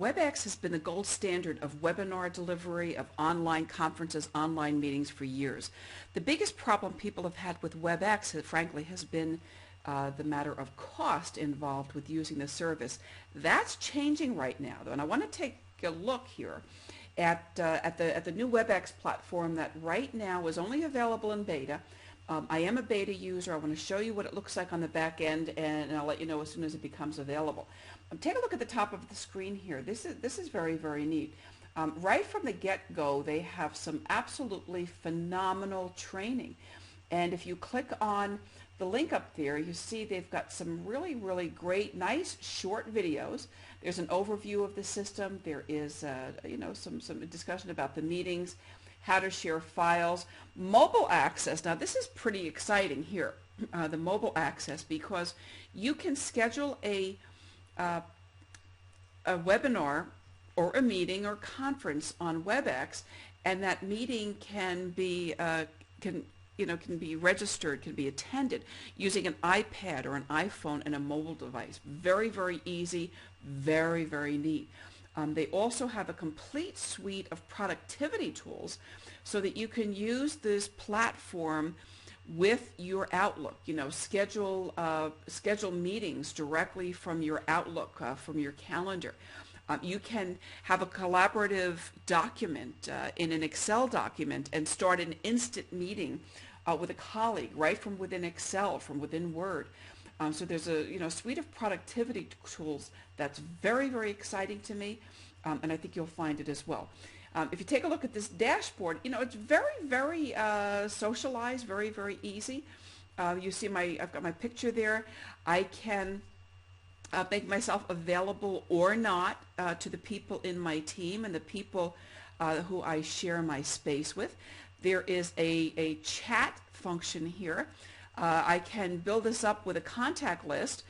Webex has been the gold standard of webinar delivery, of online conferences, online meetings for years. The biggest problem people have had with Webex, frankly, has been the matter of cost involved with using the service. That's changing right now, though, and I want to take a look here at the new Webex platform that right now is only available in beta. I am a beta user. I want to show you what it looks like on the back end, and I'll let you know as soon as it becomes available. Take a look at the top of the screen here. This is very, very neat. Right from the get-go, they have some absolutely phenomenal training. And if you click on the link up there, you see they've got some really, really great, nice, short videos. There's an overview of the system. There is, some discussion about the meetings, how to share files, mobile access. Now, this is pretty exciting here, the mobile access, because you can schedule a webinar or a meeting or conference on Webex, and that meeting can be can be registered, can be attended using an iPad or an iPhone and a mobile device. Very, very easy, very, very neat. They also have a complete suite of productivity tools so that you can use this platform with your Outlook. Schedule meetings directly from your Outlook, from your calendar. You can have a collaborative document in an Excel document and start an instant meeting with a colleague right from within Excel, from within Word. So there's a suite of productivity tools that's very, very exciting to me, and I think you'll find it as well. If you take a look at this dashboard, it's very, very socialized, very, very easy. You see I've got my picture there. I can make myself available or not to the people in my team and the people who I share my space with. There is a chat function here. I can build this up with a contact list,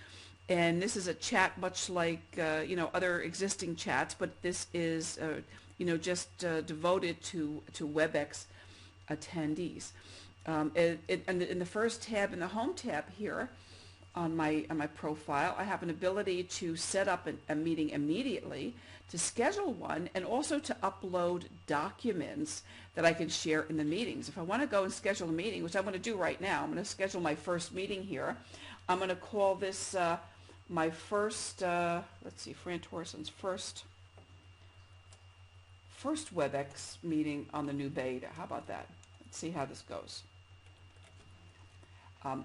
and this is a chat much like other existing chats, but this is just devoted to Webex attendees. In the first tab, in the Home tab here on my profile, I have an ability to set up a meeting immediately, to schedule one, and also to upload documents that I can share in the meetings. If I want to go and schedule a meeting, which I'm going to do right now, I'm going to schedule my first meeting here. I'm going to call this my first, let's see, Fran Torson's first Webex meeting on the new beta. How about that? Let's see how this goes.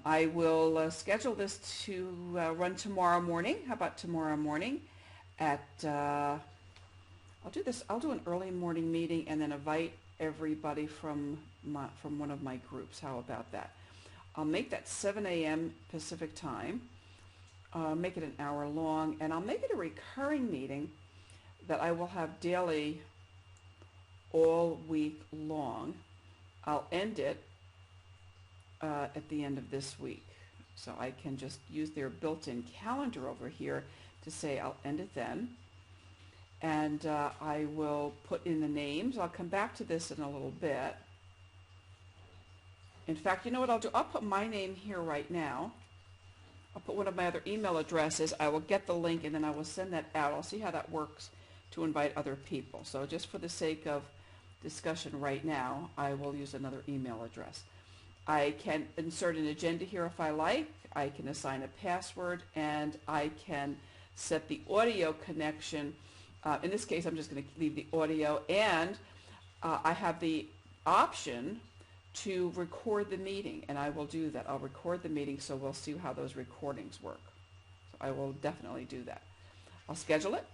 I will schedule this to run tomorrow morning. How about tomorrow morning at, I'll do an early morning meeting and then invite everybody from one of my groups. How about that? I'll make that 7 a.m. Pacific time, make it an hour long, and I'll make it a recurring meeting that I will have daily all week long. I'll end it at the end of this week. So I can just use their built-in calendar over here to say I'll end it then. And I will put in the names. I'll come back to this in a little bit. In fact, you know what I'll do? I'll put my name here right now. I'll put one of my other email addresses. I will get the link and then I will send that out. I'll see how that works to invite other people. So just for the sake of discussion right now, I will use another email address. I can insert an agenda here if I like. I can assign a password, and I can set the audio connection. In this case, I'm just going to leave the audio, and I have the option to record the meeting, and I will do that. I'll record the meeting, so we'll see how those recordings work. So I will definitely do that. I'll schedule it.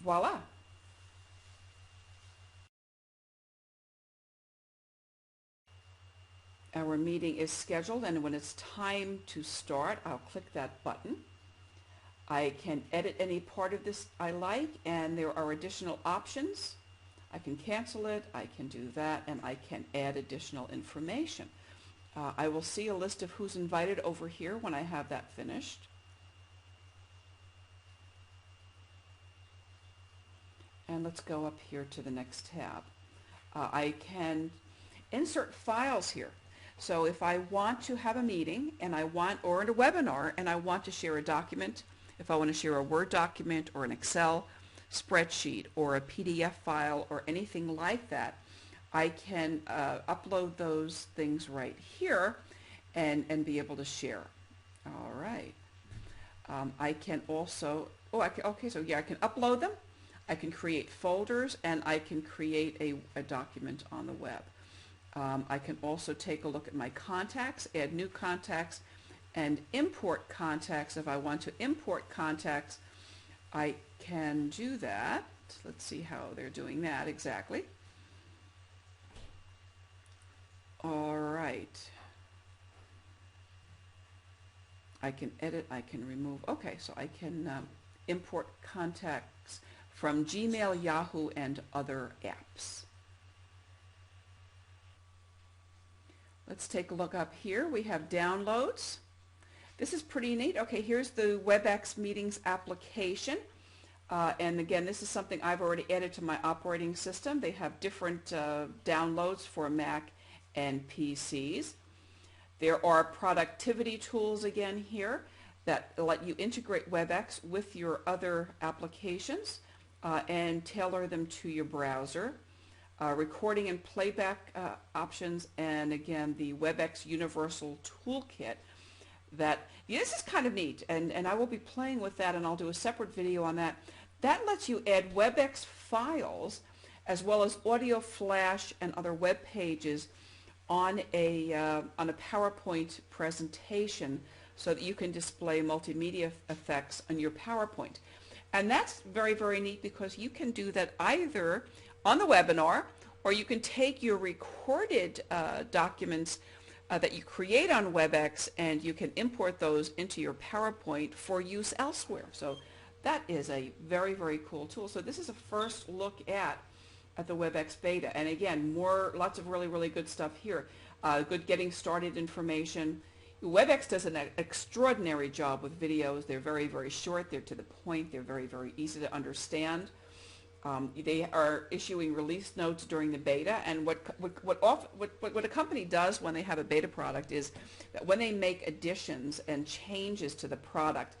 Voila. Our meeting is scheduled, and when it's time to start, I'll click that button. I can edit any part of this I like, and there are additional options. I can cancel it, I can do that, and I can add additional information. I will see a list of who's invited over here when I have that finished. And let's go up here to the next tab. I can insert files here. So if I want to have a meeting and or in a webinar and I want to share a document, if I want to share a Word document or an Excel spreadsheet or a PDF file or anything like that, I can upload those things right here and be able to share. All right. I can also, okay, so yeah, I can upload them. I can create folders, and I can create a document on the web. I can also take a look at my contacts, add new contacts, and import contacts. If I want to import contacts, I can do that. Let's see how they're doing that exactly. All right. I can edit, I can remove. Okay, so I can import contacts from Gmail, Yahoo, and other apps. Let's take a look up here. We have downloads. This is pretty neat. Okay, here's the Webex Meetings application. And again, this is something I've already added to my operating system. They have different downloads for Mac and PCs. There are productivity tools again here that let you integrate Webex with your other applications and tailor them to your browser. Recording and playback options, and again the Webex Universal Toolkit. This is kind of neat, and I will be playing with that, and I'll do a separate video on that. That lets you add Webex files as well as audio flash and other web pages on a PowerPoint presentation so that you can display multimedia effects on your PowerPoint. And that's very, very neat because you can do that either on the webinar, or you can take your recorded documents that you create on Webex and you can import those into your PowerPoint for use elsewhere. So that is a very, very cool tool. So this is a first look at the Webex beta. And again, lots of really, really good stuff here. Good getting started information. Webex does an extraordinary job with videos. They're very, very short. They're to the point. They're very, very easy to understand. They are issuing release notes during the beta, and what a company does when they have a beta product is that when they make additions and changes to the product,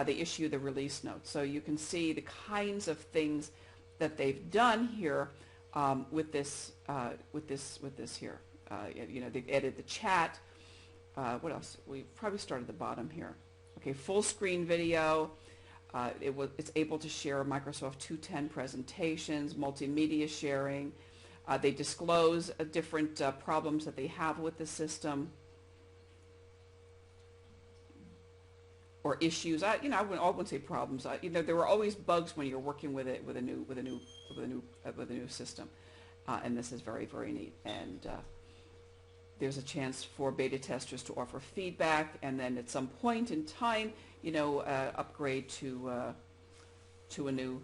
they issue the release notes. So you can see the kinds of things that they've done here with this here. You know, they've added the chat. What else? We probably started at the bottom here. Okay, full screen video. It's able to share Microsoft 210 presentations, multimedia sharing. They disclose different problems that they have with the system or issues. I wouldn't say problems. There were always bugs when you're working with it with a new system, and this is very, very neat. And there's a chance for beta testers to offer feedback, and then at some point in time, upgrade to a new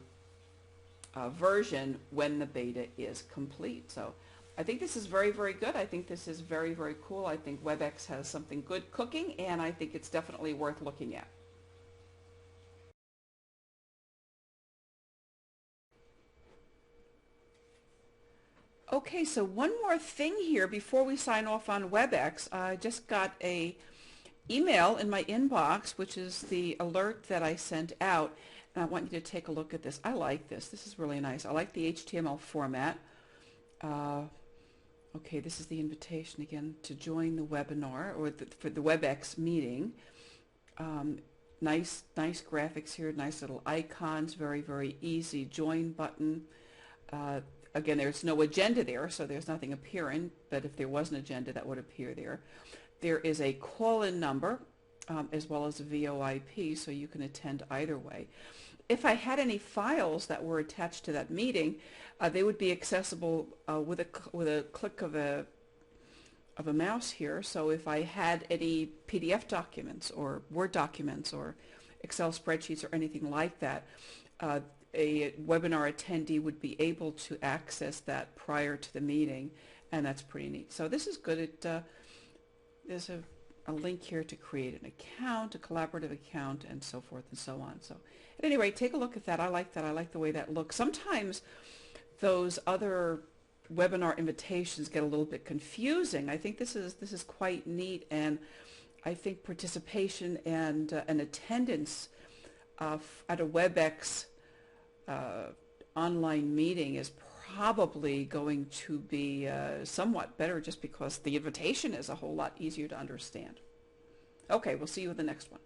version when the beta is complete. So I think this is very, very good. I think this is very, very cool. I think Webex has something good cooking, and I think it's definitely worth looking at. Okay, so one more thing here before we sign off on Webex. I just got a email in my inbox, which is the alert that I sent out, and I want you to take a look at this. I like this. This is really nice. I like the HTML format. Okay, this is the invitation again to join the webinar or for the Webex meeting. Nice graphics here, nice little icons, very, very easy join button. Again, there's no agenda there, so there's nothing appearing, but if there was an agenda, that would appear there. There is a call-in number as well as a VoIP, so you can attend either way. If I had any files that were attached to that meeting, they would be accessible with a click of a mouse here. So if I had any PDF documents or Word documents or Excel spreadsheets or anything like that, a webinar attendee would be able to access that prior to the meeting, and that's pretty neat. So this is good. There's a link here to create an account, a collaborative account, and so forth and so on. So at any rate, take a look at that. I like that. I like the way that looks. Sometimes those other webinar invitations get a little bit confusing. I think this is quite neat, and I think participation and attendance at a Webex online meeting is probably going to be somewhat better, just because the invitation is a whole lot easier to understand. Okay, we'll see you in the next one.